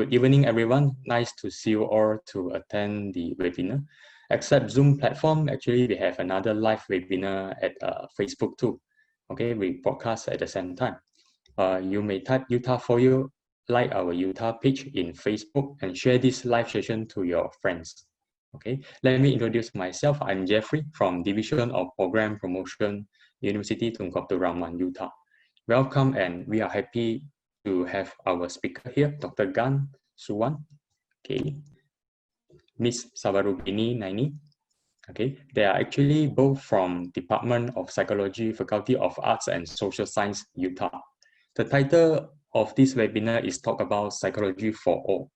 Good evening, everyone. Nice to see you all to attend the webinar. Except Zoom platform, actually, we have another live webinar at Facebook too. Okay, we broadcast at the same time. You may type Utah for you, like our Utah page in Facebook, and share this live session to your friends. Okay, let me introduce myself. I'm Jeffrey from Division of Program Promotion, University Tungku Abdul Rahman, Utah. Welcome, and we are happy to have our speaker here, Dr. Gan Suwan, okay, Miss Savarubini Naini. Okay, they are actually both from Department of Psychology, Faculty of Arts and Social Science, Utah. The title of this webinar is Talk About Psychology for All.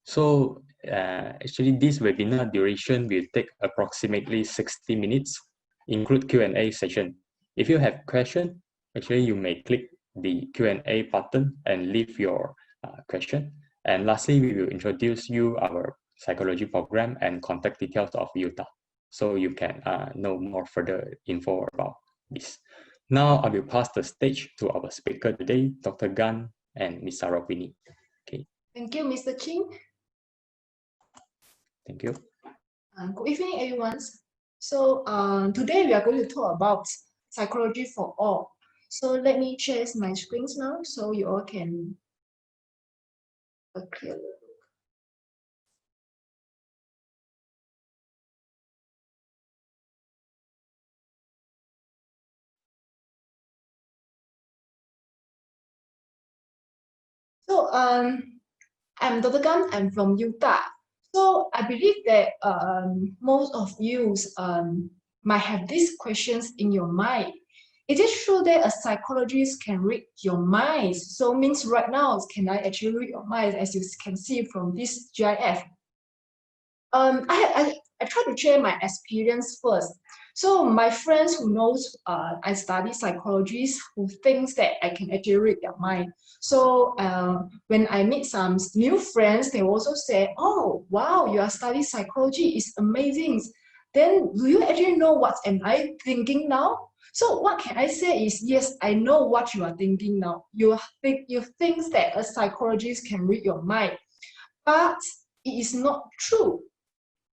So actually this webinar duration will take approximately 60 minutes, include Q&A session. If you have question, actually you may click the Q&A button and leave your question. And lastly, we will introduce you our psychology program and contact details of Utah, so you can know more further info about this. Now I will pass the stage to our speaker today, Dr. Gan and Ms. Sarawini. Okay. Thank you, Mr. Ching. Thank you. Good evening, everyone. So today we are going to talk about psychology for all. So let me share my screens now so you all can clear look. So I'm Dr. Gan. I'm from Utah. So I believe that most of you might have these questions in your mind. Is it true that a psychologist can read your mind? So means right now, can I actually read your mind, as you can see from this GIF? I try to share my experience first. So my friends who knows I study psychology, who thinks that I can actually read their mind. So when I meet some new friends, they also say, "Oh, wow, you are studying psychology. It's amazing." Then do you actually know what am I thinking now? So what can I say is, yes, I know what you are thinking now. You think that a psychologist can read your mind, but it is not true.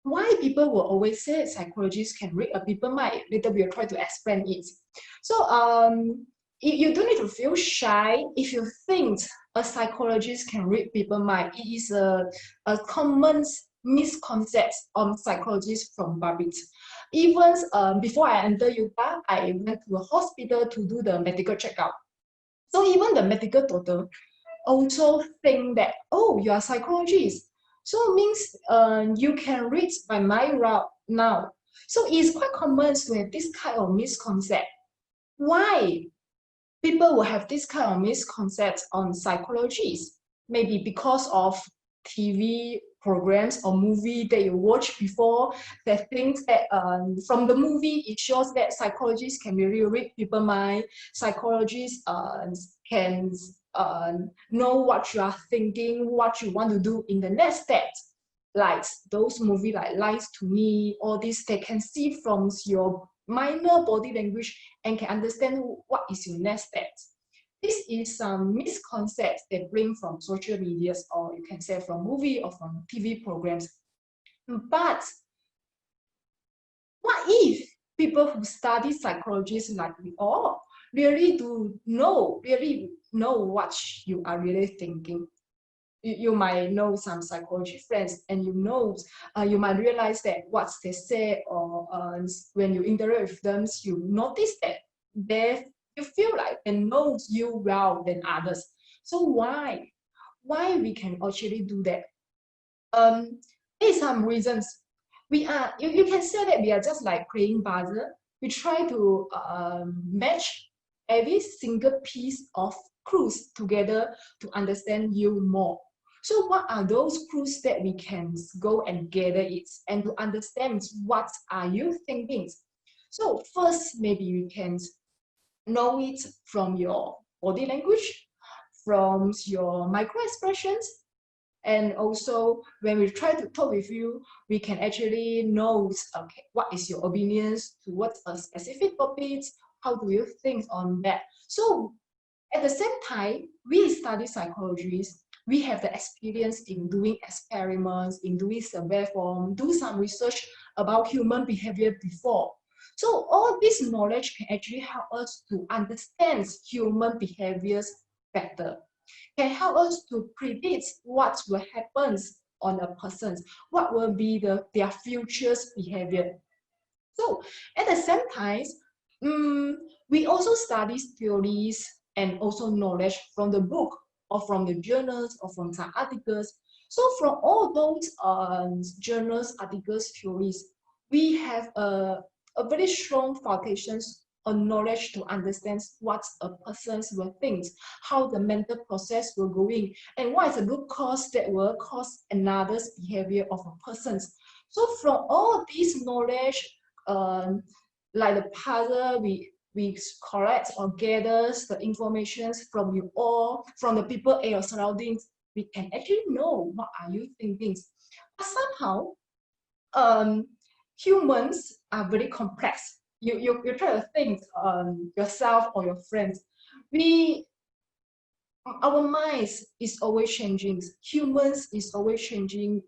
Why people will always say psychologists can read a people's mind? Later we'll try to explain it. So you don't need to feel shy if you think a psychologist can read people's mind. It is a common misconception on psychologists from public. Even before I entered Utah, I went to a hospital to do the medical checkup. So even the medical doctor also think that, oh, you are a psychologist. So it means you can read by my route now. So it's quite common to have this kind of misconception. Why people will have this kind of misconception on psychologists? Maybe because of TV programs or movie that you watch before, that thinks that from the movie it shows that psychologists can really read people's mind. Psychologists can know what you are thinking, what you want to do in the next step. Like those movies like Lies to Me, all this, they can see from your minor body language and can understand what is your next step. This is some misconceptions they bring from social medias, or you can say from movie or from TV programs. But what if people who study psychology like we all really know what you are really thinking? You might know some psychology friends, and you might realize that what they say, or when you interact with them, you notice that you feel like they know you well than others. So why we can actually do that? There's some reasons. You can say that we are just like playing puzzle. We try to match every single piece of clues together to understand you more. So what are those clues that we can go and gather it and to understand what are you thinking? So first, maybe you can know it from your body language, from your micro expressions, and also when we try to talk with you, we can actually know, okay, what is your opinions towards a specific topic, how do you think on that? So at the same time, we study psychology, We have the experience in doing experiments, in doing survey form, do some research about human behavior before. So all this knowledge can actually help us to understand human behaviors better, can help us to predict what will happen on a person, what will be their future's behavior. So at the same time, we also study theories and also knowledge from the book or from the journals or from some articles. So from all those journals, articles, theories, we have a very strong foundations on knowledge to understand what a person will think, how the mental process will go in, and what is the root cause that will cause another's behavior of a person. So from all this knowledge, like the puzzle, we collect or gathers the information from you all, from the people in your surroundings, we can actually know what are you thinking. But somehow, humans are very complex. You try to think yourself or your friends. Our minds is always changing. Humans is always changing,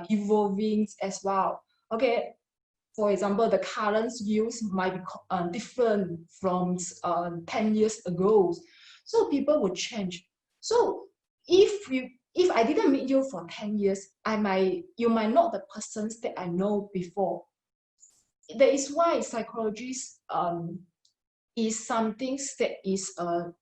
evolving as well. Okay, for example, the current views might be different from 10 years ago. So people will change. So if I didn't meet you for 10 years, you might not the persons that I know before. That is why psychologists is something that is a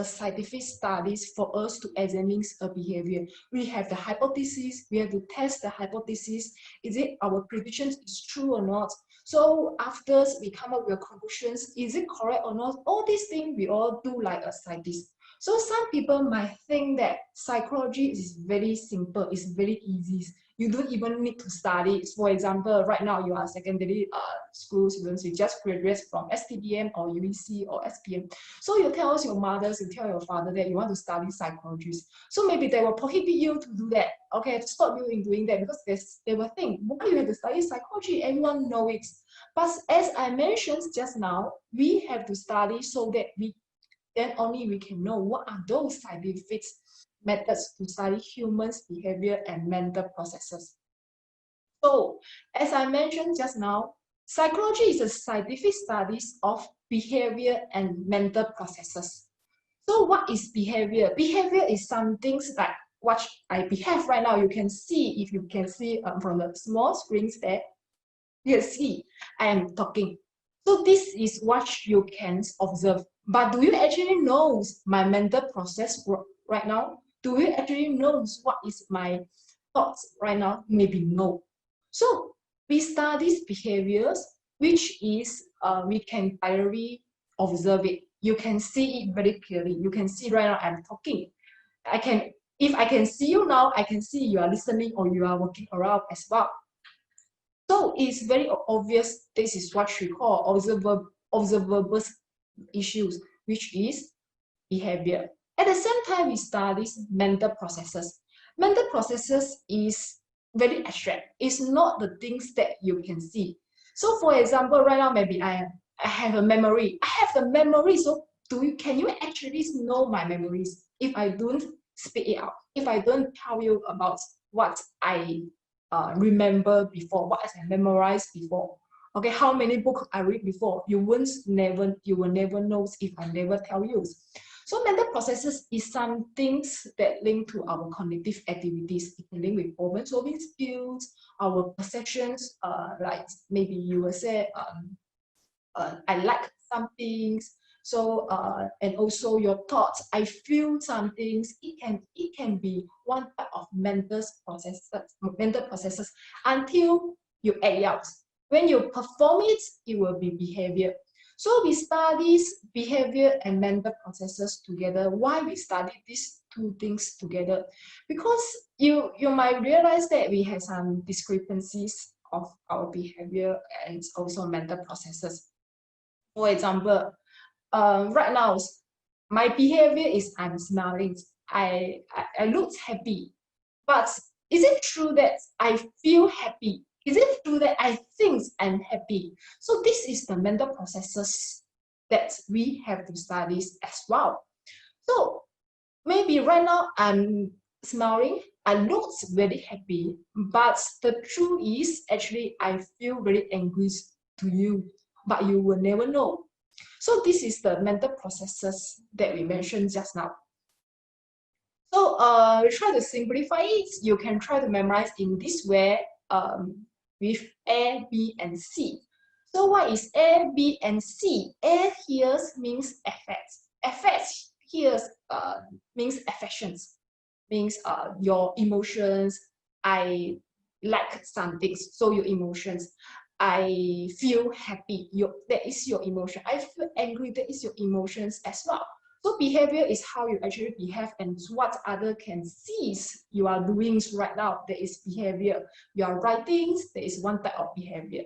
scientific studies for us to examine a behavior. We have the hypothesis, we have to test the hypothesis. Is it our predictions is true or not? So after we come up with conclusions, is it correct or not? All these things we all do like a scientist. So some people might think that psychology is very simple, it's very easy. You don't even need to study. For example, right now you are secondary school students, you just graduate from STBM or UEC or SPM. So you tell us your mothers, you tell your father that you want to study psychology. So maybe they will prohibit you to do that. Okay, to stop you in doing that because they will think, why you have to study psychology? Everyone knows it. But as I mentioned just now, we have to study so that then only we can know what are those scientific methods to study humans' behavior and mental processes. So, as I mentioned just now, psychology is a scientific studies of behavior and mental processes. So what is behavior? Behavior is something like what I behave right now. You can see, if you can see from the small screens there, you can see I am talking. So this is what you can observe. But do you actually know my mental process right now? Do you actually know what is my thoughts right now? Maybe no. So we study behaviors, which is we can directly observe it. You can see it very clearly. You can see right now I'm talking. If I can see you now, I can see you are listening or you are walking around as well. So it's very obvious this is what we call observable issues, which is behavior. At the same time, we study mental processes. Mental processes is very abstract. It's not the things that you can see. So for example, right now, maybe I have a memory. I have the memory, so can you actually know my memories if I don't speak it out? If I don't tell you about what I remember before, what I memorized before. Okay, how many books I read before? You will never know if I never tell you. So mental processes is some things that link to our cognitive activities. It can link with problem solving skills, our perceptions, like maybe you will say, I like some things. So and also your thoughts, I feel some things. It can be one type of mental processes until you act out. When you perform it, it will be behavior. So we study behavior and mental processes together. Why we study these two things together? Because you might realize that we have some discrepancies of our behavior and also mental processes. For example, right now, my behavior is I'm smiling. I look happy. But is it true that I feel happy? Is it true that I think I'm happy? So this is the mental processes that we have to study as well. So maybe right now I'm smiling, I look very happy, but the truth is actually I feel very angry to you, but you will never know. So this is the mental processes that we mentioned just now. So we try to simplify it. You can try to memorize in this way with A, B, and C. So what is A, B, and C? A here means affects. Affects here means affections, means your emotions. I like something, so your emotions. I feel happy, that is your emotion. I feel angry, that is your emotions as well. So behavior is how you actually behave and what other can see you are doing right now. That is behavior. You are writing, there is one type of behavior.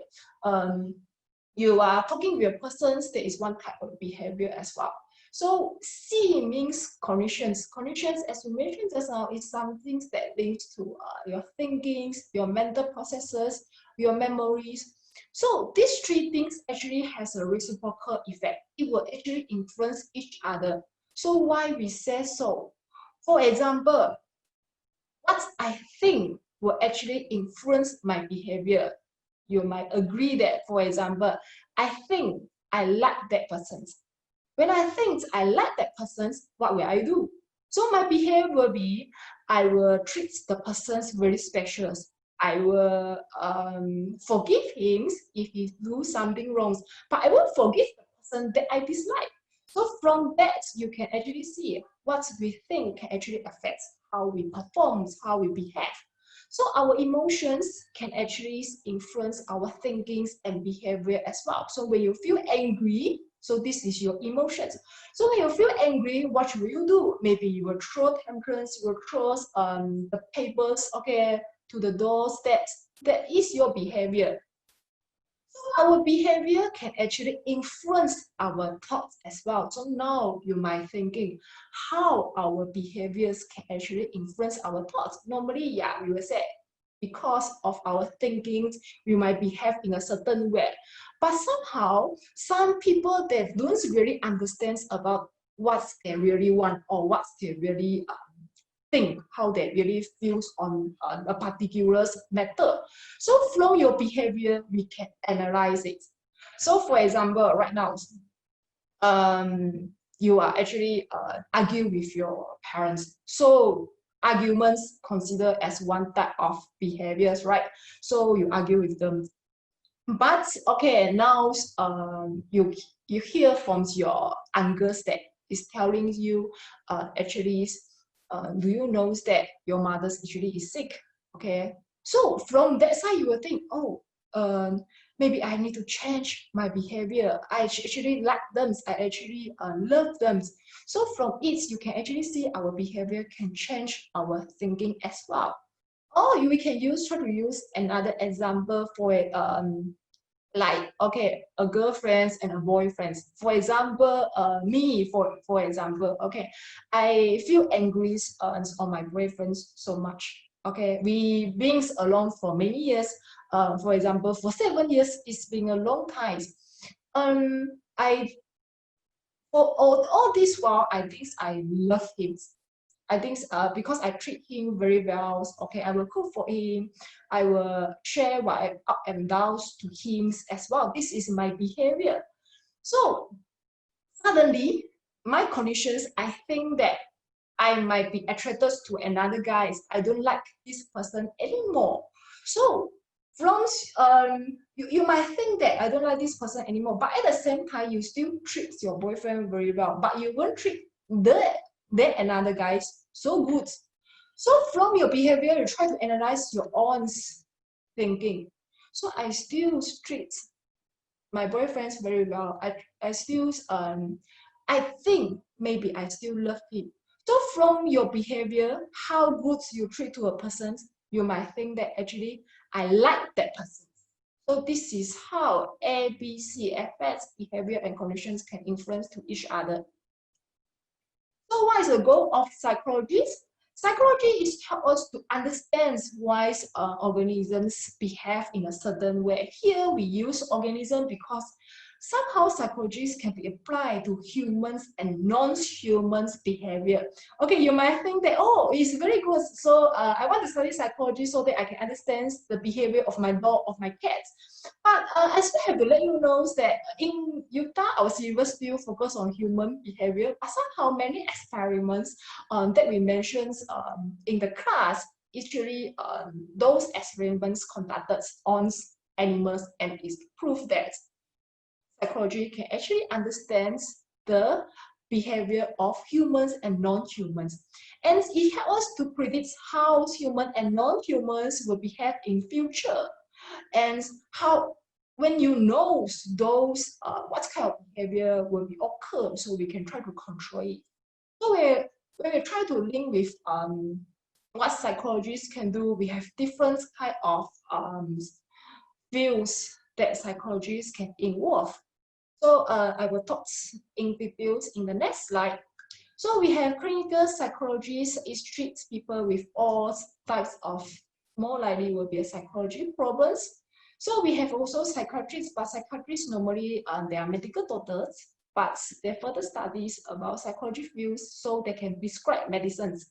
You are talking with a person, there is one type of behavior as well. So C means conditions. Conditions, as we mentioned just now, is some things that leads to your thinkings, your mental processes, your memories. So these three things actually has a reciprocal effect. It will actually influence each other. So why we say so? For example, what I think will actually influence my behavior. You might agree that, for example, I think I like that person. When I think I like that person, what will I do? So my behavior will be, I will treat the person very special. I will forgive him if he do something wrong, but I won't forgive the person that I dislike. So from that, you can actually see what we think can actually affect how we perform, how we behave. So our emotions can actually influence our thinkings and behavior as well. So when you feel angry, so this is your emotions. So when you feel angry, what will you do? Maybe you will throw tantrums, you will throw the papers, okay, to the doorsteps. That is your behavior. So our behavior can actually influence our thoughts as well. So now you might thinking how our behaviors can actually influence our thoughts. Normally, yeah, we will say because of our thinking, we might behave in a certain way. But somehow, some people that don't really understand about what they really want or what they really think, how they really feels on a particular matter. So from your behavior, we can analyze it. So for example, right now, you are actually argue with your parents. So arguments considered as one type of behaviors, right? So you argue with them. But okay, now you hear from your uncles that is telling you actually do you know that your mother actually is sick? Okay, so from that side you will think, oh, maybe I need to change my behavior. I actually like them. I actually love them. So from it, you can actually see our behavior can change our thinking as well. Or we can try to use another example for it. Like okay, a girlfriend and a boyfriend. For example, me for example, okay, I feel angry on my boyfriend so much. Okay, we been along for many years. For example, for 7 years, it's been a long time. I for all this while, I think I love him. I think because I treat him very well, okay, I will cook for him. I will share my up and downs to him as well. This is my behavior. So suddenly, my conditions, I think that I might be attracted to another guy. I don't like this person anymore. So from you might think that I don't like this person anymore, but at the same time, you still treat your boyfriend very well, but you won't treat the another guy so good. So from your behavior, you try to analyze your own thinking. So I still treat my boyfriends very well. I still I think maybe I still love him. So from your behavior, how good you treat to a person, you might think that actually I like that person. So this is how A, B, C affects behavior and conditions can influence to each other. So what is the goal of psychology? Psychology is to help us to understand why organisms behave in a certain way. Here we use organism because somehow psychologists can be applied to humans and non-humans behavior. Okay, you might think that, oh, it's very good. So I want to study psychology so that I can understand the behavior of my dog, of my cats. But I still have to let you know that in Utah, our syllabus still focus on human behavior, but somehow many experiments that we mentioned in the class, actually those experiments conducted on animals, and it's proof that psychology can actually understand the behavior of humans and non-humans. And it helps us to predict how human and non-humans will behave in future. And how, when you know those, what kind of behavior will be occur, so we can try to control it. So when we try to link with what psychologists can do, we have different kind of views that psychologists can involve. So I will talk in details in the next slide. So we have clinical psychologists. It treats people with all types of, more likely will be a psychology problems. So we have also psychiatrists, but psychiatrists normally they are medical doctors, but they further studies about psychology views so they can prescribe medicines.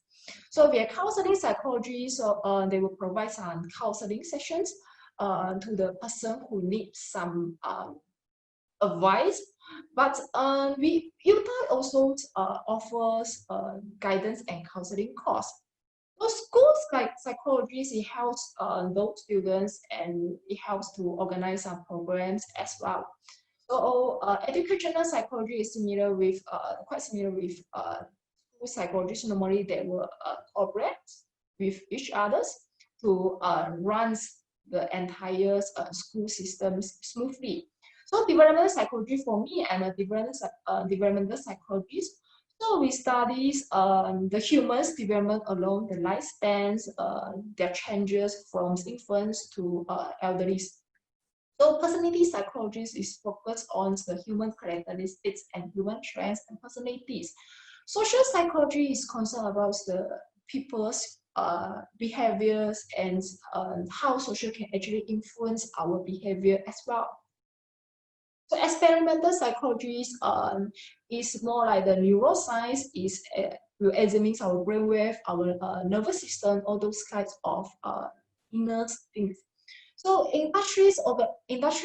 So we have counseling psychology, so they will provide some counseling sessions to the person who needs some advice. But Utah also offers guidance and counseling course. So schools like psychologists, it helps those students, and it helps to organize some programs as well. So educational psychology is similar with quite similar with school psychologists. Normally they will cooperate with each others to run the entire school systems smoothly. So developmental psychology, for me, I'm a developmental psychologist. So we study the human's development along the lifespans, their changes from infants to elderly. So personality psychologist is focused on the human characteristics and human traits and personalities. Social psychology is concerned about the people's behaviors and how social can actually influence our behavior as well. So experimental psychology is more like the neuroscience, is examines our brainwave, our nervous system, all those kinds of inner things. So industry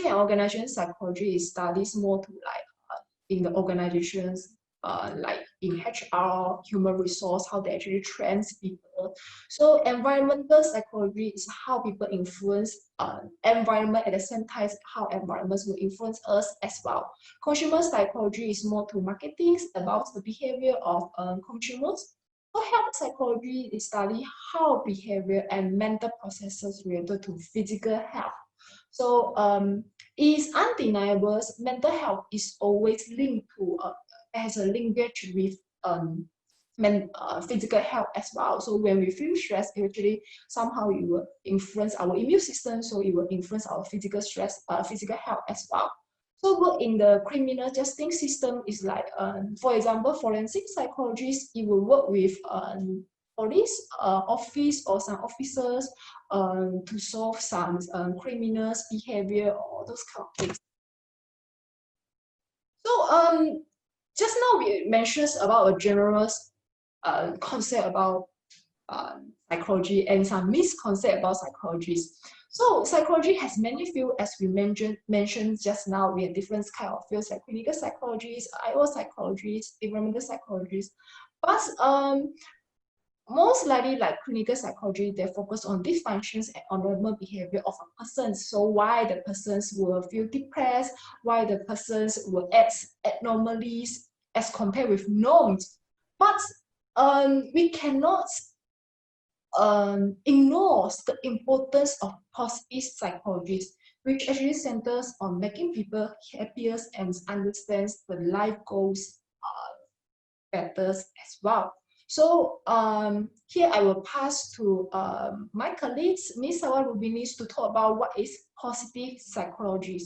and organization psychology studies more to like in the organizations, like in HR, human resource, how they actually train people. So environmental psychology is how people influence environment, at the same time how environments will influence us as well. Consumer psychology is more to marketing, about the behavior of consumers. So health psychology is study how behavior and mental processes related to physical health. So it's undeniable mental health is always linked to has a linkage with physical health as well. So when we feel stress, actually somehow it will influence our immune system, so it will influence our physical stress, physical health as well. So work in the criminal justice system is like, for example, forensic psychologists, it will work with police office or some officers to solve some criminals' behavior or those kind of things. So just now we mentioned about a general concept about psychology and some misconcept about psychology. So psychology has many fields, as we mentioned just now. We have different kind of fields like clinical psychologists, IO psychologists, developmental psychologists. But most likely, like clinical psychology, they focus on dysfunctions and abnormal behavior of a person. So why the persons will feel depressed, why the persons will act abnormally as compared with norms. But we cannot ignores the importance of positive psychology, which actually centers on making people happier and understands the life goals better as well. So here I will pass to my colleagues, Ms. Sawa Rubinis, to talk about what is positive psychology.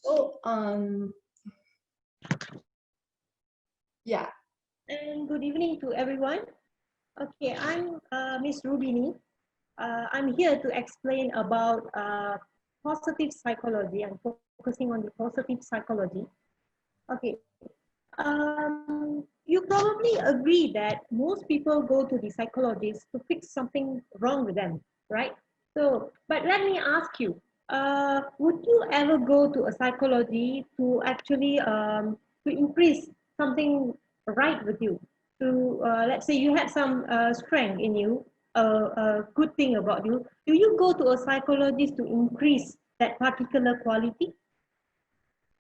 So Yeah. And good evening to everyone. Okay, I'm Miss Rubini. I'm here to explain about positive psychology. I'm focusing on the positive psychology. Okay, you probably agree that most people go to the psychologist to fix something wrong with them, right? So, but let me ask you, would you ever go to a psychology to actually to increase something right with you? To let's say you had some strength in you, a good thing about you. Do you go to a psychologist to increase that particular quality?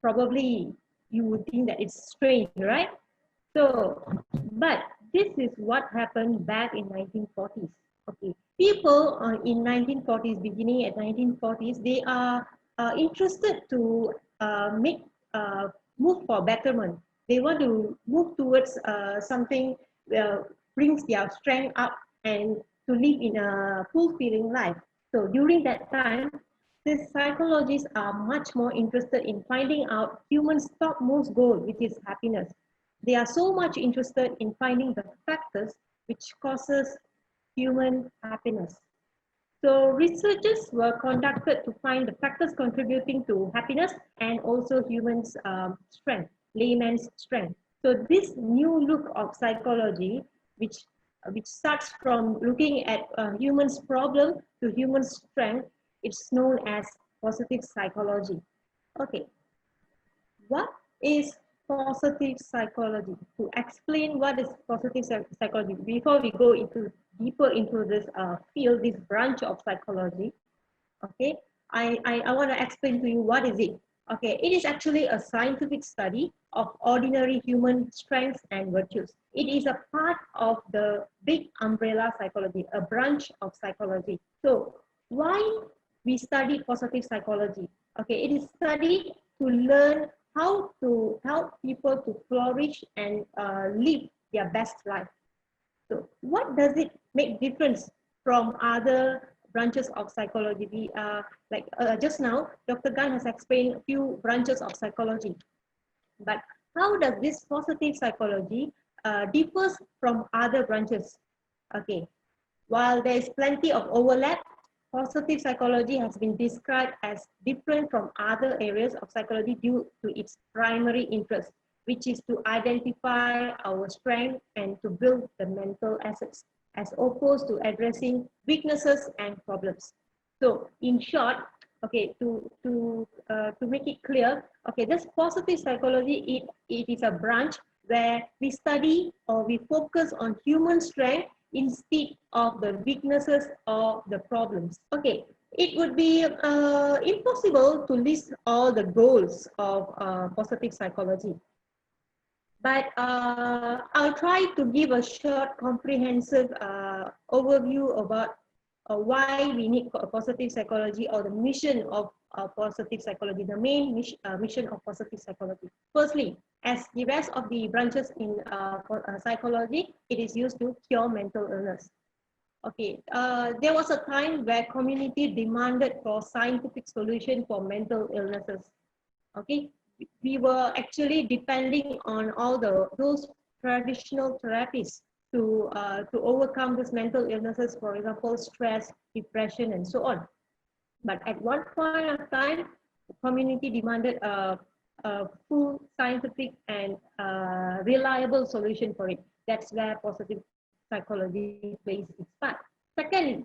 Probably you would think that it's strange, right? So, but this is what happened back in 1940s. Okay, people in 1940s, beginning at 1940s, they are interested to make move for betterment. They want to move towards something brings their strength up and to live in a fulfilling life. So during that time, the psychologists are much more interested in finding out humans' topmost goal, which is happiness. They are so much interested in finding the factors which causes human happiness. So researches were conducted to find the factors contributing to happiness and also humans' strength, layman's strength. So this new look of psychology, which starts from looking at humans' problem to human strength, it's known as positive psychology. Okay, what is positive psychology? To explain what is positive psychology, before we go into deeper into this field, this branch of psychology, okay, I want to explain to you what is it. Okay, it is actually a scientific study of ordinary human strengths and virtues. It is a part of the big umbrella psychology, a branch of psychology. So why we study positive psychology? Okay, it is studied to learn how to help people to flourish and live their best life. So what does it make difference from other branches of psychology? We like just now, Dr. Gan has explained a few branches of psychology. But how does this positive psychology differs from other branches? Okay, while there is plenty of overlap, positive psychology has been described as different from other areas of psychology due to its primary interest, which is to identify our strength and to build the mental assets, as opposed to addressing weaknesses and problems. So, in short, okay, to make it clear, okay, this positive psychology, it is a branch where we study or we focus on human strength instead of the weaknesses or the problems. Okay, it would be impossible to list all the goals of positive psychology. But I'll try to give a short, comprehensive overview about why we need positive psychology, or the mission of positive psychology, the main mission of positive psychology. Firstly, as the rest of the branches in psychology, it is used to cure mental illness. Okay, there was a time where community demanded for scientific solution for mental illnesses. Okay, we were actually depending on all those traditional therapies to overcome these mental illnesses, for example, stress, depression, and so on. But at one point of time, the community demanded a full scientific and reliable solution for it. That's where positive psychology plays its part. Secondly,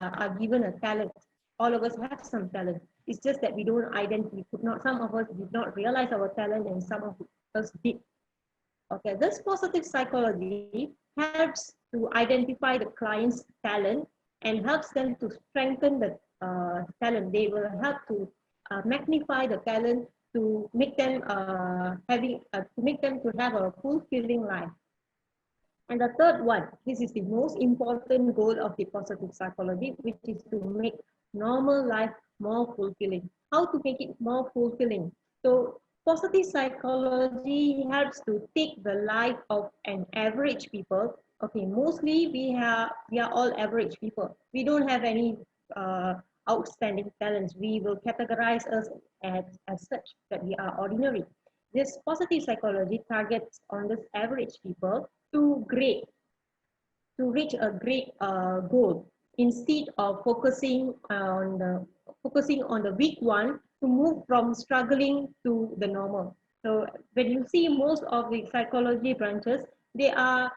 are given a talent. All of us have some talent. It's just that we don't identify, we could not, some of us did not realize our talent and some of us did. Okay, this positive psychology helps to identify the client's talent and helps them to strengthen the talent. They will help to magnify the talent to make them to have a fulfilling life. And the third one, this is the most important goal of the positive psychology, which is to make normal life more fulfilling. How to make it more fulfilling? So positive psychology helps to take the life of an average people. Okay, mostly we are all average people. We don't have any outstanding talents. We will categorize us as such, that we are ordinary. this positive psychology targets on this average people to grade, to reach a great goal, instead of focusing on the weak one to move from struggling to the normal. So when you see most of the psychology branches, they are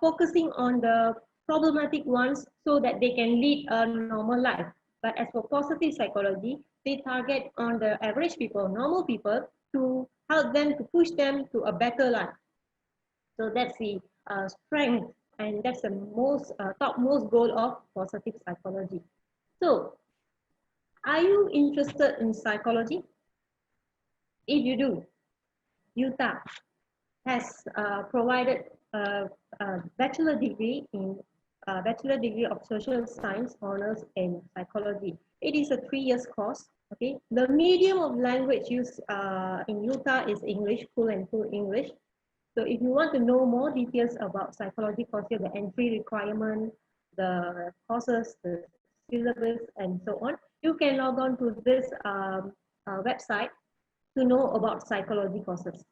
focusing on the problematic ones so that they can lead a normal life. But as for positive psychology, they target on the average people, normal people, to help them, to push them to a better life. So that's the strength, and that's the most topmost goal of positive psychology. So, are you interested in psychology? If you do, Utah has provided a bachelor degree of social science honors in psychology. It is a 3 year course. Okay, the medium of language used in Utah is English, full and full English. So if you want to know more details about psychology courses, the entry requirement, the courses, the syllabus, and so on, you can log on to this website to know about psychology courses.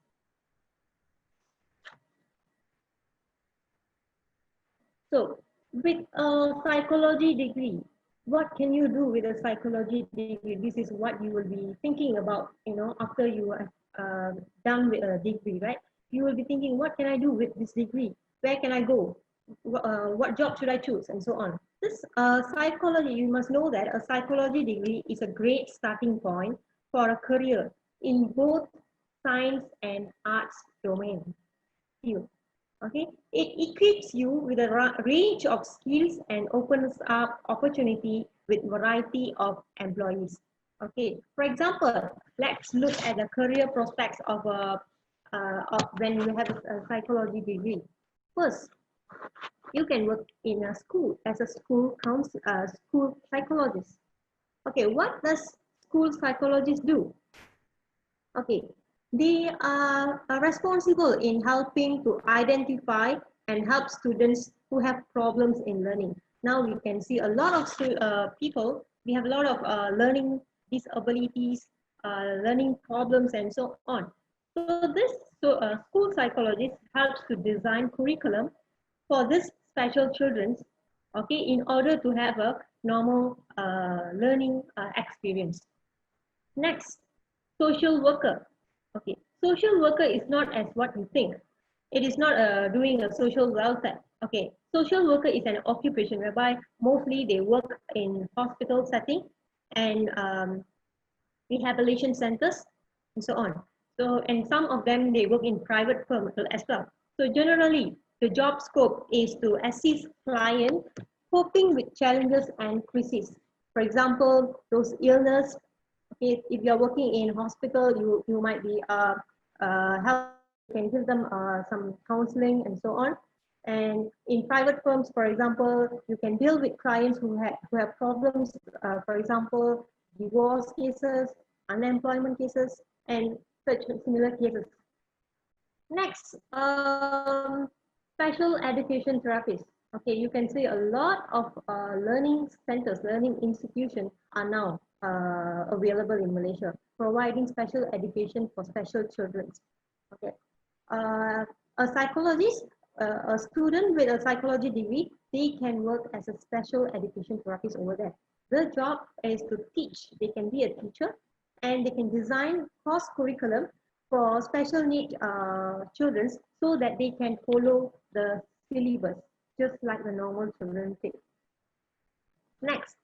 So with a psychology degree, what can you do with a psychology degree? This is what you will be thinking about, after you are done with a degree, right? You will be thinking, what can I do with this degree? Where can I go? What job should I choose? And so on. This psychology, you must know that a psychology degree is a great starting point for a career in both science and arts domain field. Okay, it equips you with a range of skills and opens up opportunity with variety of employees. Okay, for example, let's look at the career prospects of when you have a psychology degree. First, you can work in a school as a school psychologist. Okay, what does school psychologists do? Okay, they are responsible in helping to identify and help students who have problems in learning. Now we can see a lot of people, we have a lot of learning disabilities, learning problems, and so on. So this school psychologist helps to design curriculum for this special children, okay, in order to have a normal learning experience. Next, social worker. Okay, social worker is not as what you think. It is not doing a social welfare. Okay, social worker is an occupation whereby mostly they work in hospital setting and rehabilitation centers and so on. So, and some of them, they work in private firms as well. So generally, the job scope is to assist clients coping with challenges and crises. For example, those illness. Okay, if you're working in hospital, you might be help, you can give them some counseling and so on. And in private firms, for example, you can deal with clients who have problems, for example, divorce cases, unemployment cases, and such similar cases. Next, special education therapists. Okay, you can see a lot of learning centers, learning institutions are now available in Malaysia, providing special education for special children. Okay, a psychologist, a student with a psychology degree, they can work as a special education therapist over there. Their job is to teach. They can be a teacher, and they can design course curriculum for special need children so that they can follow the syllabus just like the normal children take. Next,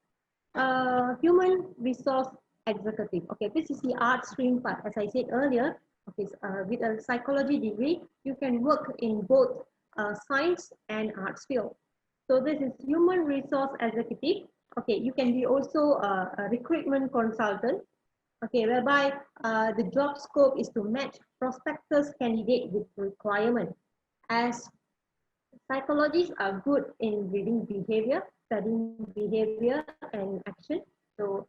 human resource executive. Okay, this is the art stream part. As I said earlier, okay, with a psychology degree, you can work in both science and arts field. So this is human resource executive. Okay, you can be also a recruitment consultant. Okay, whereby the job scope is to match prospectus candidate with requirement. As psychologists are good in reading behavior, studying behavior and action. So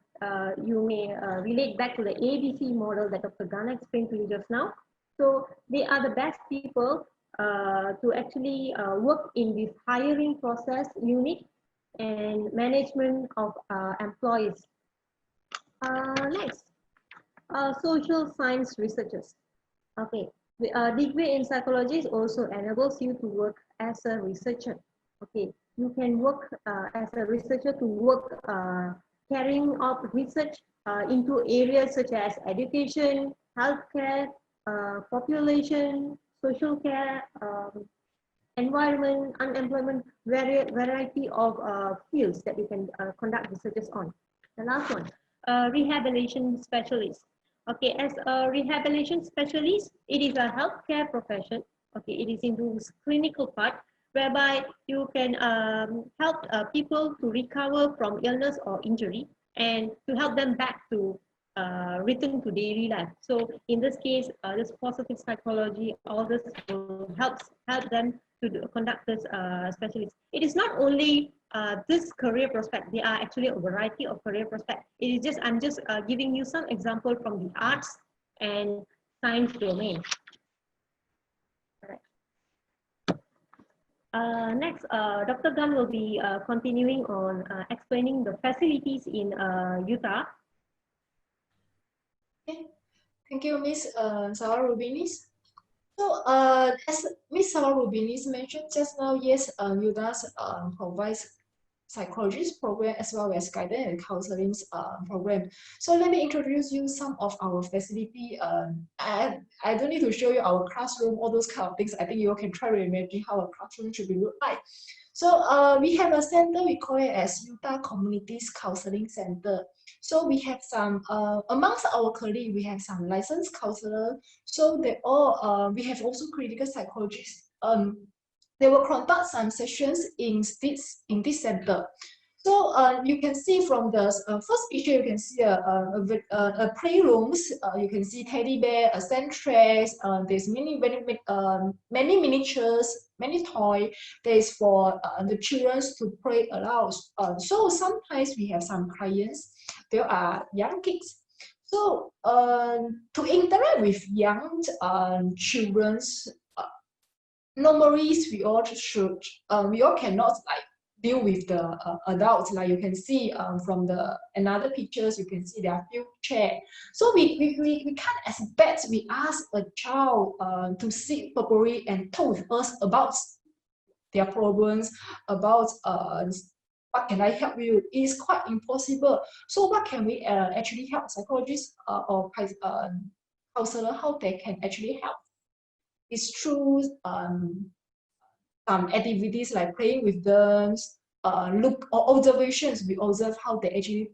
you may relate back to the ABC model that Dr. Ghana explained to you just now. So they are the best people to actually work in this hiring process unit and management of employees. Next, social science researchers. Okay, degree in psychology also enables you to work as a researcher. Okay, you can work as a researcher to work carrying out research into areas such as education, healthcare, population, social care, environment, unemployment, variety of fields that you can conduct researches on. The last one, rehabilitation specialist. Okay, as a rehabilitation specialist, it is a healthcare profession. Okay, it is into clinical part whereby you can help people to recover from illness or injury and to help them back to return to daily life. So in this case, this positive psychology, all this will help them to conduct this specialist. It is not only this career prospect. There are actually a variety of career prospect. It is just I'm just giving you some example from the arts and science domain. All right. Next, Dr. Gunn will be continuing on explaining the facilities in Utah. Okay. Thank you, Miss Sarah Rubinis. So, as Miss Sarah Rubinis mentioned just now, yes, Utah provides psychologist program as well as guidance and counseling program. So let me introduce you some of our facility. I don't need to show you our classroom, all those kind of things. I think you all can try to imagine how a classroom should be look like. So we have a center, we call it as Utah Communities Counseling Center. So we have some, amongst our colleagues, we have some licensed counselor. So they all, we have also critical psychologists. They will conduct some sessions in this center. So you can see from the first picture, you can see a playrooms. You can see teddy bear, a sand trays. There's many miniatures, many toys. There's for the children to play around. So sometimes we have some clients. There are young kids. So to interact with young children's. Normally, we all cannot like deal with the adults. Like you can see from the another pictures, you can see there are few chairs. So we can't expect we ask a child to sit properly and talk with us about their problems, about what can I help you? It's quite impossible. So what can we actually help psychologists or counselor, how they can actually help? It's through some activities like playing with them, look or observations. We observe how they actually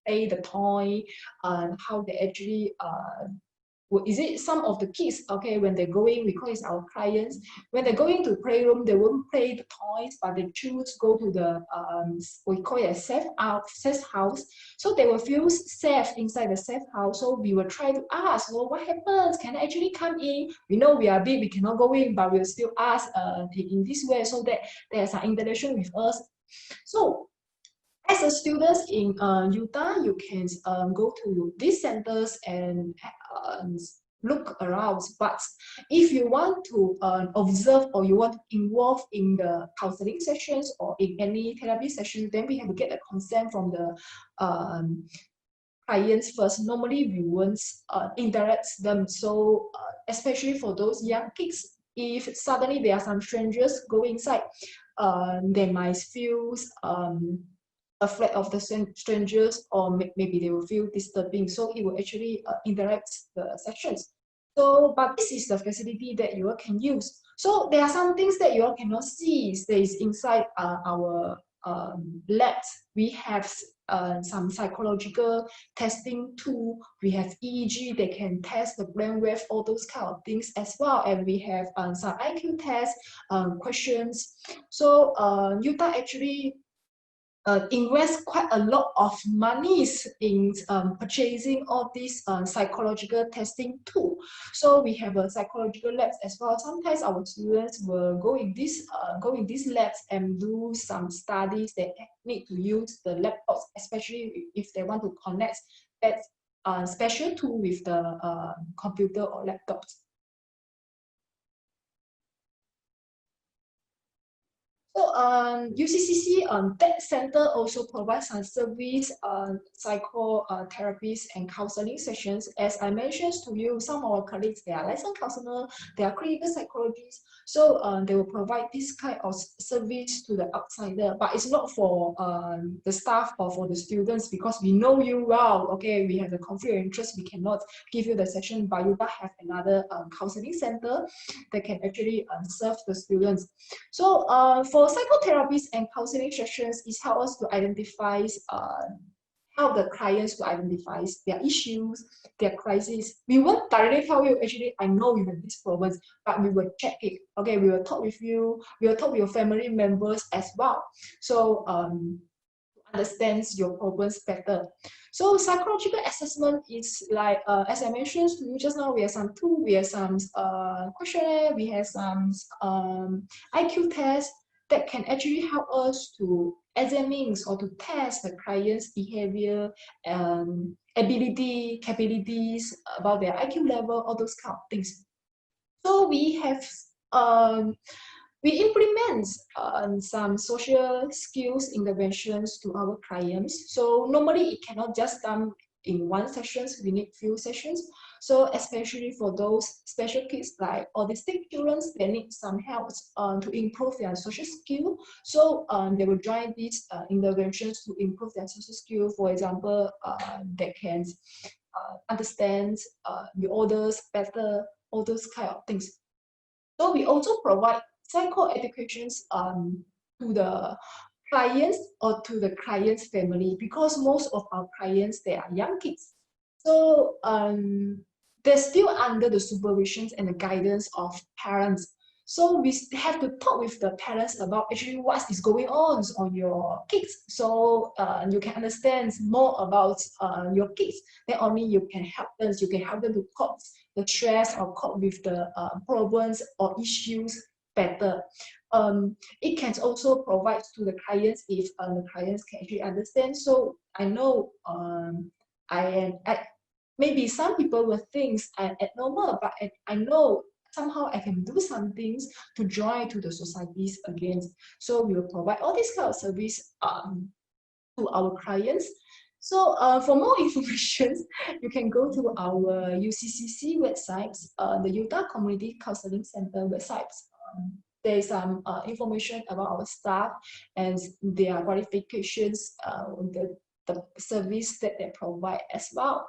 play the toy, how they actually is it some of the kids, okay, when they're going, we call it our clients, when they go into playroom, they won't play the toys, but they choose to go to the we call it a safe house. So they will feel safe inside the safe house. So we will try to ask, well, what happens? Can I actually come in? We know we are big, we cannot go in, but we'll still ask in this way so that there's an interaction with us. So as a student in Utah, you can go to these centers and look around. But if you want to observe or you want to involve in the counseling sessions or in any therapy sessions, then we have to get a consent from the clients first. Normally, we won't interact them. So especially for those young kids, if suddenly there are some strangers go inside, they might feel afraid of the strangers, or maybe they will feel disturbing, so it will actually interact the sections. So, but this is the facility that you all can use. So there are some things that you all cannot see stays inside our labs. We have some psychological testing tool. We have EEG, they can test the brainwave, all those kind of things as well. And we have some IQ test questions. So Utah actually invest quite a lot of monies in purchasing all these psychological testing tool. So we have a psychological labs as well. Sometimes our students will go in these labs and do some studies. They need to use the laptops, especially if they want to connect that special tool with the computer or laptops. So UCCC that center also provides some service, psychotherapies and counseling sessions. As I mentioned to you, some of our colleagues, they are licensed counselors, they are clinical psychologists. So they will provide this kind of service to the outsider, but it's not for the staff or for the students, because we know you well. Okay, we have the conflict of interest, we cannot give you the session, but you have another counseling center that can actually serve the students. So for psychotherapies and counseling sessions, it helps us to identify help the clients to identify their issues, their crises. We won't directly tell you, actually, I know you have this problem, but we will check it. Okay, we will talk with you, we will talk with your family members as well. So understand your problems better. So psychological assessment is like, as I mentioned to you just now, we have some tools, we have some questionnaire, we have some IQ tests that can actually help us to examine or to test the client's behavior, ability, capabilities, about their IQ level, all those kind of things. So we have we implement some social skills interventions to our clients. So normally it cannot just done in one sessions, we need few sessions. So especially for those special kids like autistic children, they need some help to improve their social skill. So they will join these interventions to improve their social skill. For example, they can understand the orders better, all those kind of things. So we also provide psycho-educations to the clients or to the client's family, because most of our clients, they are young kids. So they're still under the supervisions and the guidance of parents. So we have to talk with the parents about actually what is going on your kids. So you can understand more about your kids. Then only you can help them. You can help them to cope the stress or cope with the problems or issues better. It can also provide to the clients if the clients can actually understand. So I know maybe some people will think I'm abnormal, but I know somehow I can do some things to join to the societies again. So we will provide all these kind of service to our clients. So for more information, you can go to our UCCC website, the Utah Community Counseling Center website. There's some information about our staff and their qualifications, the service that they provide as well.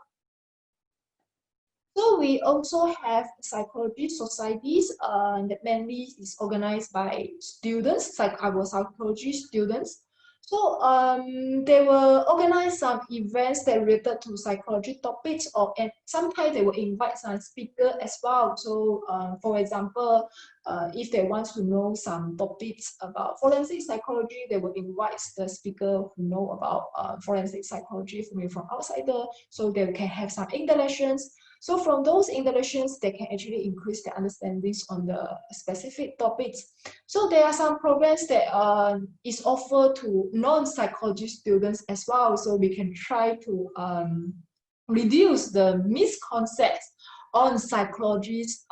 So we also have psychology societies that mainly is organized by students, like our psychology students. So they will organize some events that related to psychology topics, and sometimes they will invite some speakers as well. So for example, if they want to know some topics about forensic psychology, they will invite the speaker who know about forensic psychology from outsider, so they can have some interactions. So from those interactions, they can actually increase their understandings on the specific topics. So there are some programs that is offered to non-psychology students as well. So we can try to reduce the misconceptions on psychologists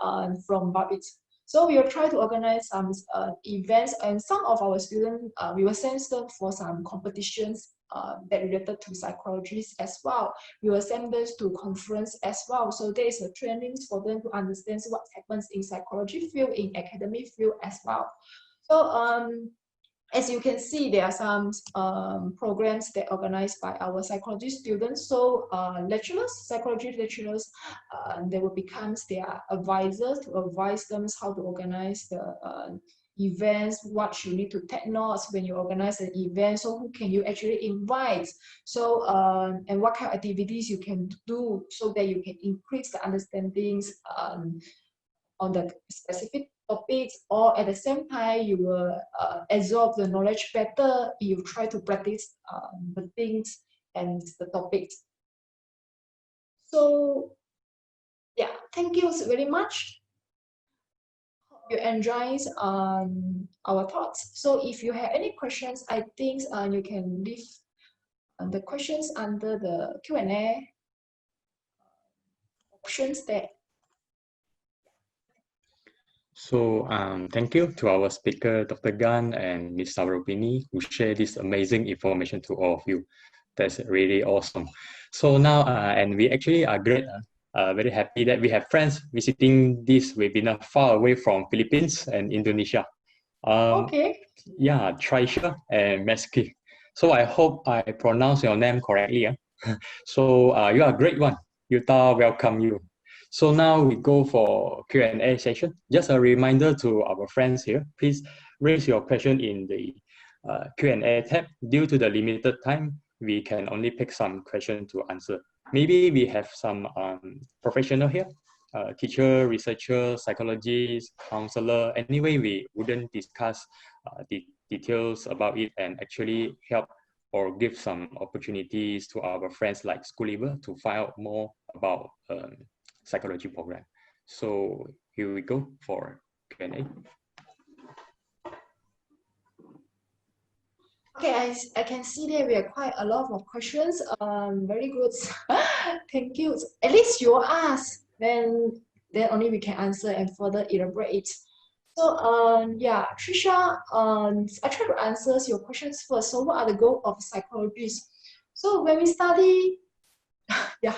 from public. So we will try to organize some events, and some of our students, we will send them for some competitions that related to psychologists as well. We will send them to conference as well. So there is a training for them to understand what happens in psychology field, in academic field as well. So as you can see, there are some programs that are organized by our psychology students. So lecturers, psychology lecturers, they will become their advisors to advise them how to organize the events, what you need to take notes when you organize an event, so who can you actually invite, so and what kind of activities you can do so that you can increase the understandings on the specific topics, or at the same time you will absorb the knowledge better. You try to practice the things and the topics. So yeah, thank you very much. You enjoy our thoughts. So if you have any questions, I think you can leave the questions under the Q&A options there. So thank you to our speaker, Dr. Gan and Ms. Saurabini, who share this amazing information to all of you. That's really awesome. So now, and we actually are great, very happy that we have friends visiting this webinar far away from Philippines and Indonesia. Okay. Yeah, Trisha and Meski. So I hope I pronounce your name correctly. So you are a great one. Yuta, welcome you. So now we go for Q&A session. Just a reminder to our friends here, please raise your question in the Q&A tab. Due to the limited time, we can only pick some questions to answer. Maybe we have some professional here, teacher, researcher, psychologist, counselor. Anyway, we wouldn't discuss the details about it and actually help or give some opportunities to our friends like school leaver to find out more about psychology program. So here we go for Q&A. Okay, I can see there we have quite a lot of questions. Very good. Thank you. At least you ask, then only we can answer and further elaborate. So yeah, Trisha, I try to answer your questions first. So what are the goals of psychologists? So when we study, yeah.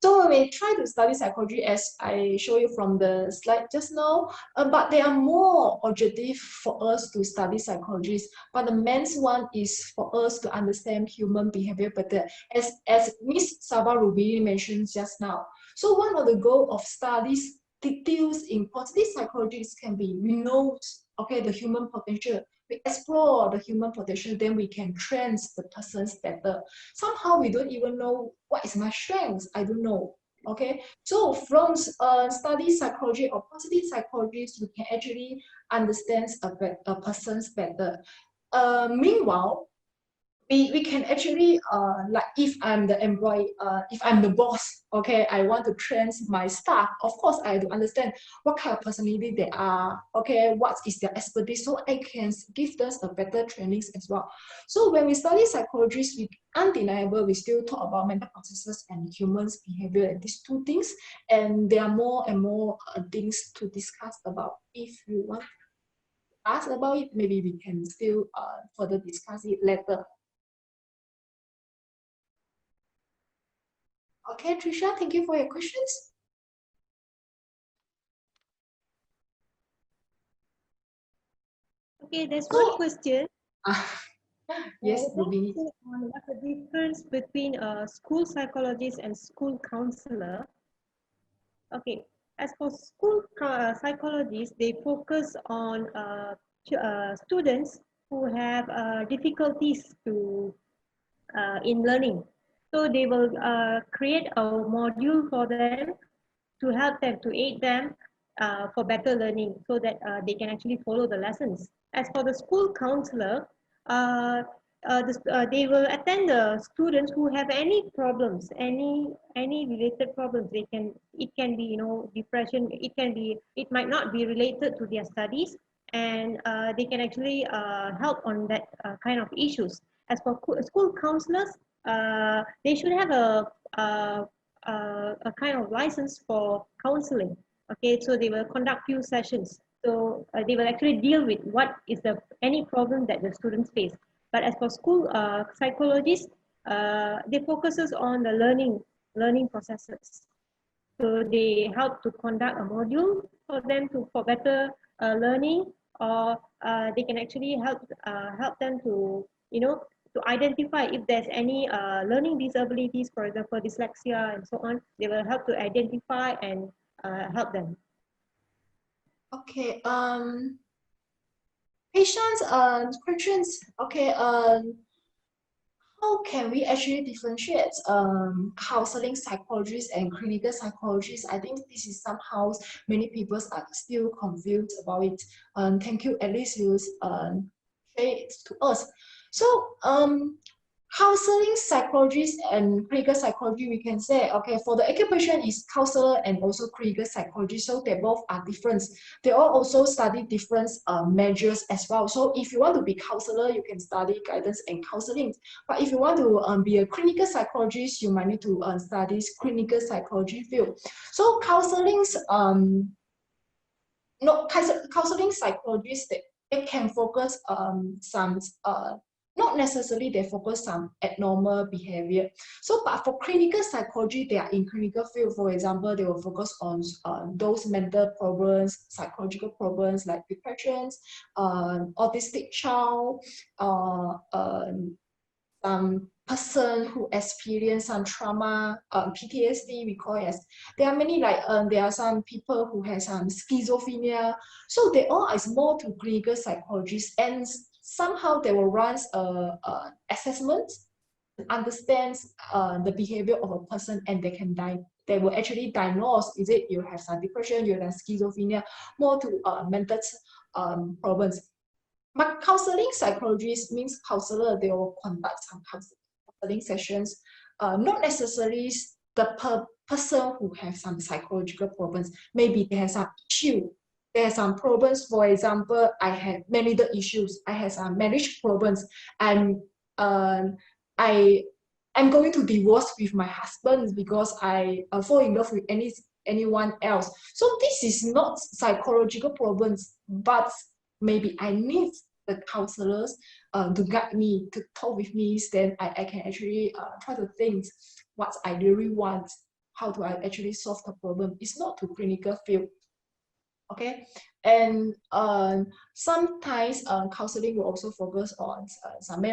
So when we try to study psychology, as I show you from the slide just now, but there are more objective for us to study psychology. But the main one is for us to understand human behavior better, as Miss Sabah Ruby mentioned just now. So one of the goal of studies details in positive psychology can be we know the human potential. We explore the human potential, then we can train the persons better. Somehow we don't even know what is my strength. I don't know. Okay, so from study psychology or positive psychology, we can actually understand a person's better. Meanwhile, we can actually like if I'm the employee, if I'm the boss, okay, I want to train my staff. Of course, I have to understand what kind of personality they are, okay, what is their expertise, so I can give them a better trainings as well. So when we study psychology, we undeniable we still talk about mental processes and humans behavior and these two things, and there are more and more things to discuss about. If you want to ask about it, maybe we can still further discuss it later. Okay, Trisha, thank you for your questions. Okay, there's one question. Yes, Rubini. What's the difference between a school psychologist and school counselor? Okay, as for school psychologists, they focus on students who have difficulties in learning. So they will create a module for them to help them, to aid them for better learning so that they can actually follow the lessons. As for the school counselor, they will attend the students who have any problems, any related problems. It can be, depression. It might not be related to their studies, and they can actually help on that kind of issues. As for school counselors, they should have a kind of license for counseling. Okay, so they will conduct few sessions. So they will actually deal with what is any problem that the students face. But as for school psychologists, they focuses on the learning processes. So they help to conduct a module for them for better learning, or they can actually help them to to identify if there's any learning disabilities, for example, dyslexia and so on. They will help to identify and help them. Okay. Patients questions. Okay. How can we actually differentiate counseling psychologists and clinical psychologists? I think this is somehow many people are still confused about it. Thank you, at least you say it to us. So counseling psychologist and clinical psychology, we can say, okay, for the occupation is counselor and also clinical psychology, so they both are different. They all also study different measures as well. So if you want to be counselor, you can study guidance and counseling. But if you want to be a clinical psychologist, you might need to study clinical psychology field. So counseling's no, counseling psychologists, they can focus some not necessarily they focus on abnormal behavior. So, but for clinical psychology, they are in clinical field. For example, they will focus on those mental problems, psychological problems like depressions, autistic child, some person who experience some trauma, PTSD, we call it as. There are many like there are some people who have some schizophrenia. So they all is more to clinical psychologists, and somehow they will run assessment, understands the behavior of a person, and they can they will actually diagnose, is it you have some depression, you have schizophrenia, more to mental problems. But counseling psychologist means counselor, they will conduct some counseling sessions, not necessarily the person who has some psychological problems. Maybe they have some issue, they have some problems. For example, I had marital issues, I have some marriage problems, and I'm going to divorce with my husband because I fall in love with anyone else. So this is not psychological problems, but maybe I need the counselors to guide me, to talk with me, then I can actually try to think what I really want, how do I actually solve the problem. It's not to clinical field. Okay, and sometimes counseling will also focus on some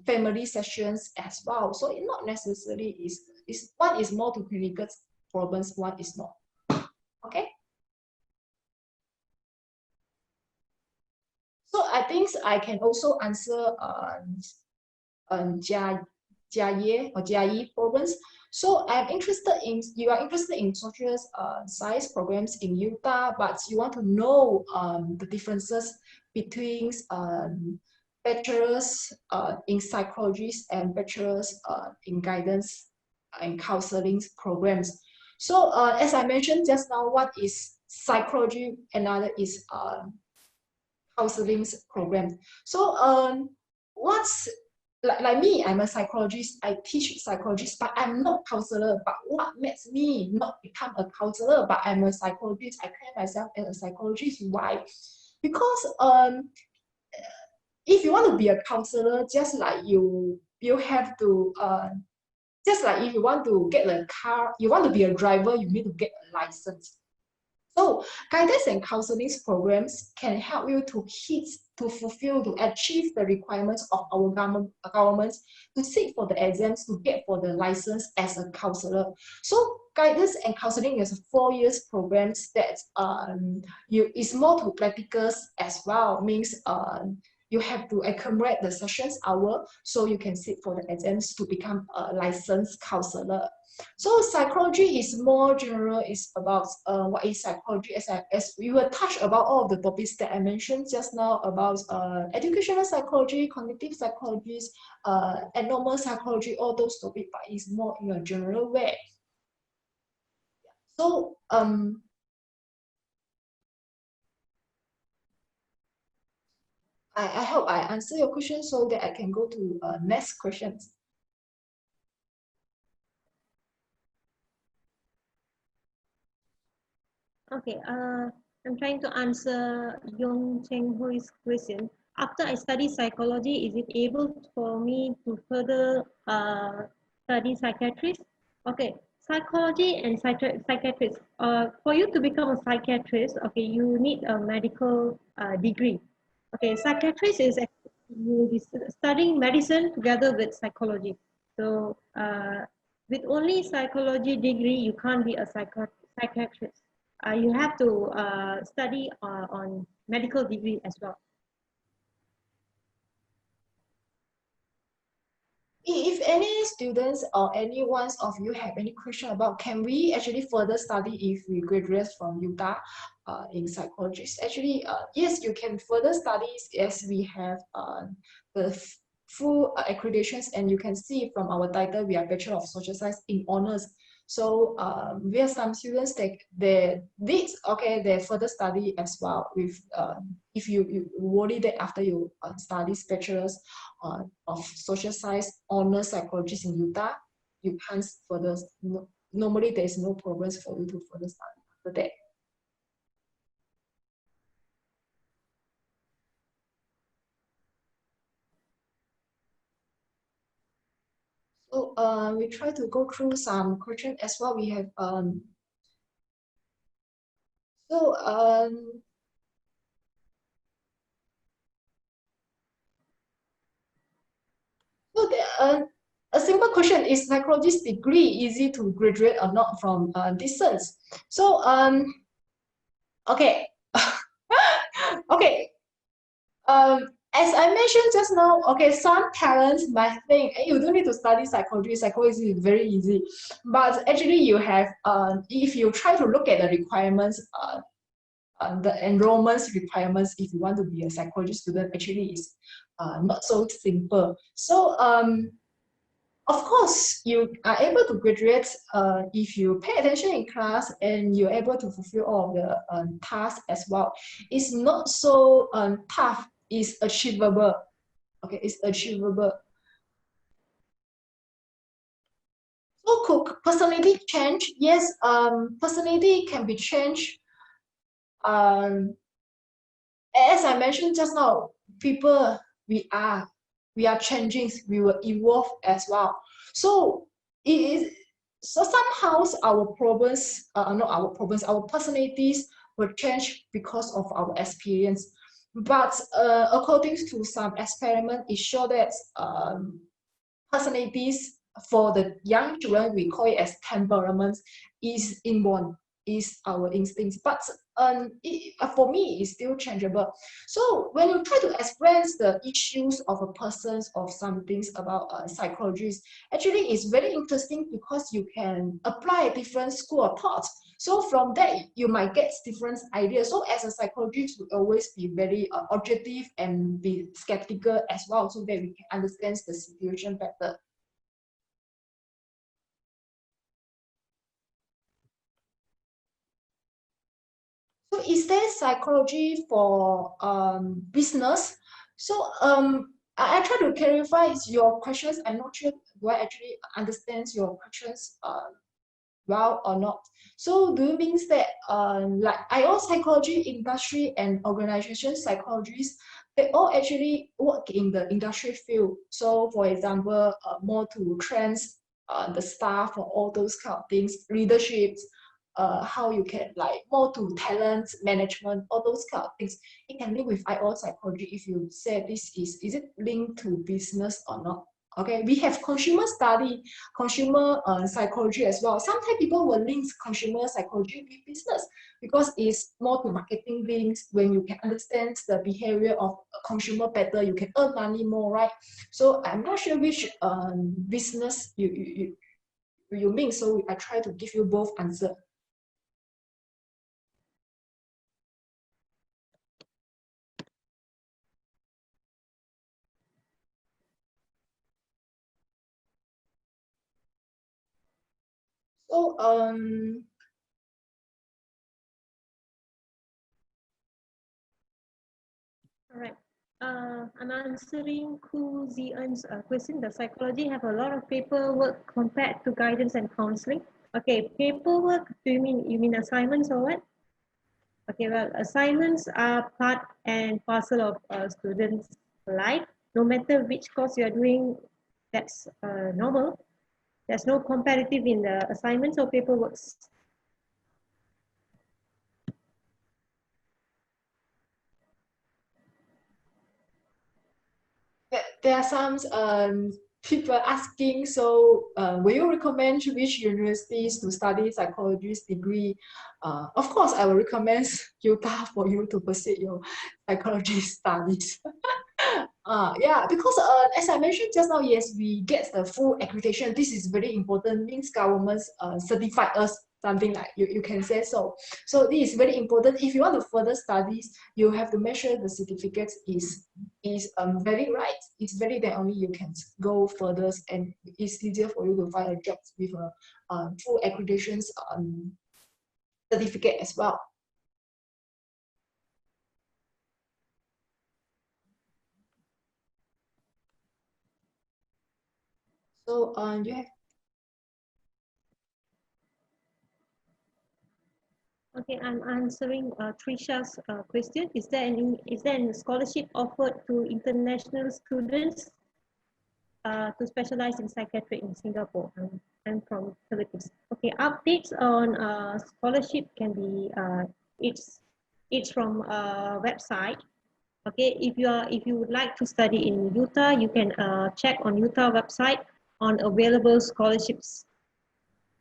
family sessions as well. So it not necessarily is one is more to clinical problems, one is not. Okay. So I think I can also answer Jia or Jia problems. So I'm interested in, you are interested in social science programs in Utah, but you want to know the differences between bachelor's in psychology and bachelor's in guidance and counseling programs. So as I mentioned just now, one is psychology, another is counseling program. So what's like me, I'm a psychologist, I teach psychologist, but I'm not counselor. But what makes me not become a counselor, but I'm a psychologist? I claim myself as a psychologist. Why? Because if you want to be a counselor, just like you have to just like if you want to get a car, you want to be a driver, you need to get a license. So guidance and counseling programs can help you to fulfill, to achieve the requirements of our government to sit for the exams, to get for the license as a counselor. So guidance and counseling is a 4 years programs that is more to practicals as well. Means you have to accumulate the sessions hour so you can sit for the exams to become a licensed counselor. So psychology is more general, is about what is psychology, as we will touch about all of the topics that I mentioned just now about educational psychology, cognitive psychology, abnormal psychology, all those topics, but it's more in a general way. So I hope I answer your question so that I can go to next questions. Okay, I'm trying to answer Yong Cheng Hui's question. After I study psychology, is it able for me to further study psychiatrist? Okay, psychology and psychiatrist. For you to become a psychiatrist, okay, you need a medical degree. Okay, psychiatrist is you will be studying medicine together with psychology. So with only psychology degree, you can't be a psychiatrist. You have to study on medical degree as well. If any students or any one of you have any question about, can we actually further study if we graduate from Utah in psychology? Actually, yes, you can further study as we have the full accreditations, and you can see from our title, we are Bachelor of Social Science in honors. So we have some students they did they further study as well with if you worry that after you study bachelor's of social science honors psychologist in Utah, you can't further normally there is no progress for you to further study after that. So we try to go through some questions as well. We have so so a simple question is psychologist degree easy to graduate or not from distance. So okay. Okay. As I mentioned just now, okay, some parents might think, hey, you don't need to study psychology. Psychology is very easy, but actually, you have if you try to look at the requirements, the enrollments requirements, if you want to be a psychology student, actually is not so simple. So of course, you are able to graduate if you pay attention in class and you're able to fulfill all of the tasks as well. It's not so tough. It's achievable. Okay, it's achievable. So could personality change? Yes, personality can be changed. As I mentioned just now, people we are changing, we will evolve as well. So it is so somehow our problems, not our problems, our personalities will change because of our experience. But according to some experiment, it shows that personalities for the young children, we call it as temperaments, is inborn, is our instincts. But for me, it's still changeable. So when you try to express the issues of a person's of some things about psychologists, actually it's very interesting because you can apply a different school of thought. So from that, you might get different ideas. So as a psychologist, we always be very objective and be skeptical as well, so that we can understand the situation better. So is there psychology for business? So I try to clarify your questions. I'm not sure do I actually understand your questions well or not. So do you mean that like IO psychology industry and organization psychologists, they all actually work in the industry field? So for example, more to trends, the staff or all those kind of things, leaderships, how you can like more to talent management, all those kind of things. It can link with IO psychology if you say this is it linked to business or not? Okay, we have consumer study, consumer psychology as well. Sometimes people will link consumer psychology with business because it's more to marketing links. When you can understand the behavior of a consumer better, you can earn money more, right? So I'm not sure which business you mean. So I try to give you both answer. So All right. I'm answering Ku Zien's question. Does psychology have a lot of paperwork compared to guidance and counseling? Okay, paperwork. Do you mean assignments or what? Okay, well, assignments are part and parcel of students' life. No matter which course you are doing, that's normal. There's no comparative in the assignments or paperwork. there are some people asking, so will you recommend which universities to study psychologist degree? Of course, I will recommend Utah for you to pursue your psychology studies. Yeah, because as I mentioned just now, yes, we get the full accreditation. This is very important. Means governments certify us something like you can say so. So this is very important. If you want to further studies, you have to make sure the certificate is very right. It's very that only you can go further and it's easier for you to find a job with a full accreditations certificate as well. So you have. Okay, I'm answering Trisha's question. Is there any scholarship offered to international students? to specialize in psychiatry in Singapore. I'm from Philippines. Okay, updates on scholarship can be it's from a website. Okay, if you would like to study in Utah, you can check on Utah website on available scholarships.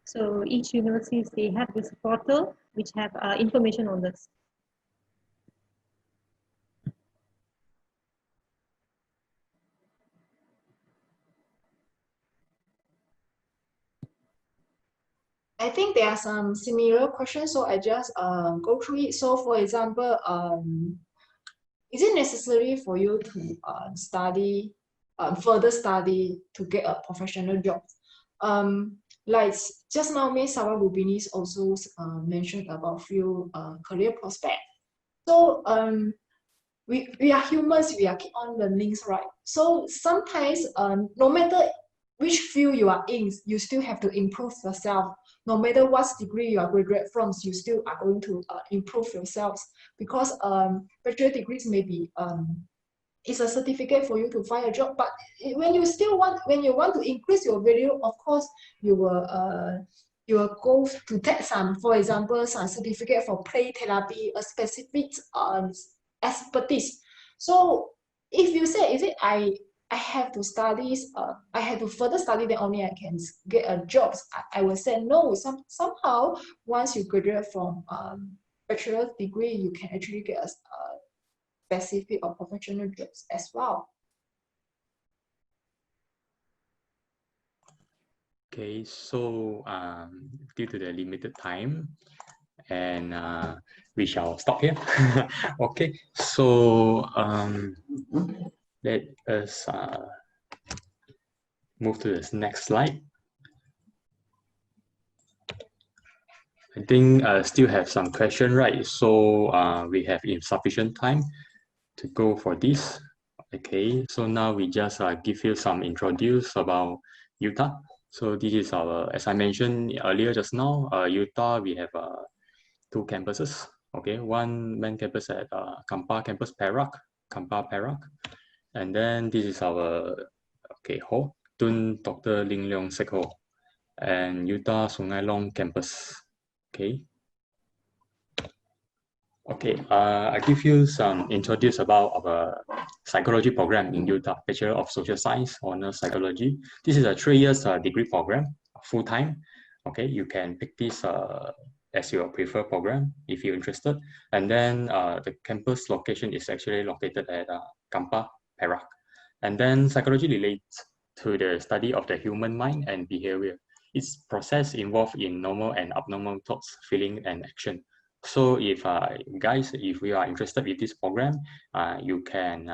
So each university, they have this portal which have information on this. I think there are some similar questions, so I just go through it. So, for example, is it necessary for you to study, further study to get a professional job? Like just now, Ms. Sarah Rubinis also mentioned about few career prospects. So we are humans, we are keep on learning, right? So sometimes no matter which field you are in, you still have to improve yourself. No matter what degree you are graduate from, you still are going to improve yourselves, because bachelor degrees may be it's a certificate for you to find a job, but when you want to increase your value, of course you will go to take some, for example, some certificate for play therapy, a specific expertise. So if you say, is it I have to study, I have to further study, then only I can get a job, I will say no. Somehow once you graduate from bachelor degree, you can actually get a specific or professional jobs as well. Okay, so due to the limited time, and we shall stop here. Okay, so let us move to the next slide. I think still have some question, right? So we have insufficient time to go for this. Okay, so now we just give you some introduce about Utah. So this is our, as I mentioned earlier just now, Utah, we have two campuses. Okay, one main campus at Kampar campus, Perak, and then this is our hall, Tun Dr. Ling Leong Sek Hall, and Utah Sungai Long campus. Okay. Okay, I give you some introduce about our psychology program in Utah, Bachelor of Social Science, Honors Psychology. This is a 3 years degree program, full time. Okay, you can pick this as your preferred program if you're interested. And then the campus location is actually located at Kampar, Perak. And then psychology relates to the study of the human mind and behavior. Its process involved in normal and abnormal thoughts, feeling, and action. So if guys, if you are interested in this program, you can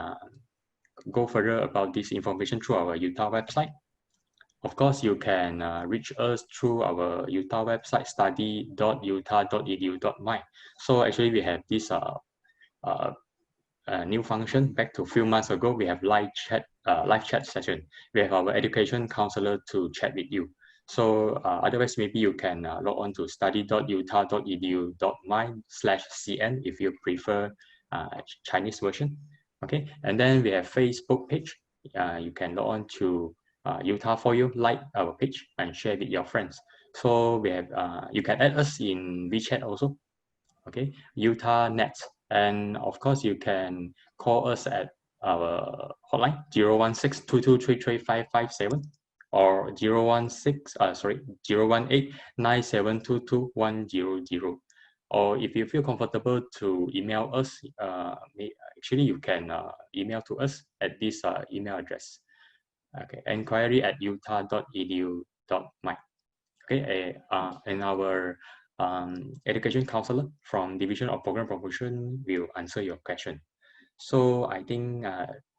go further about this information through our Utah website. Of course, you can reach us through our Utah website, study.utah.edu.my. So actually, we have this new function. Back to a few months ago, we have live chat session. We have our education counselor to chat with you. So otherwise, maybe you can log on to study.utah.edu.my/cn if you prefer Chinese version. Okay, and then we have Facebook page. You can log on to Utah for you, like our page and share with your friends. So we have you can add us in WeChat also. Okay, Utah Net, and of course you can call us at our hotline 016-2233-557 or 018-9722-100. Or if you feel comfortable to email us, actually you can email to us at this email address. Okay, inquiry@utah.edu.my. Okay, and our education counselor from Division of Program Promotion will answer your question. So I think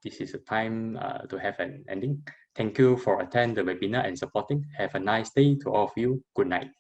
this is a time to have an ending. Thank you for attending the webinar and supporting. Have a nice day to all of you. Good night.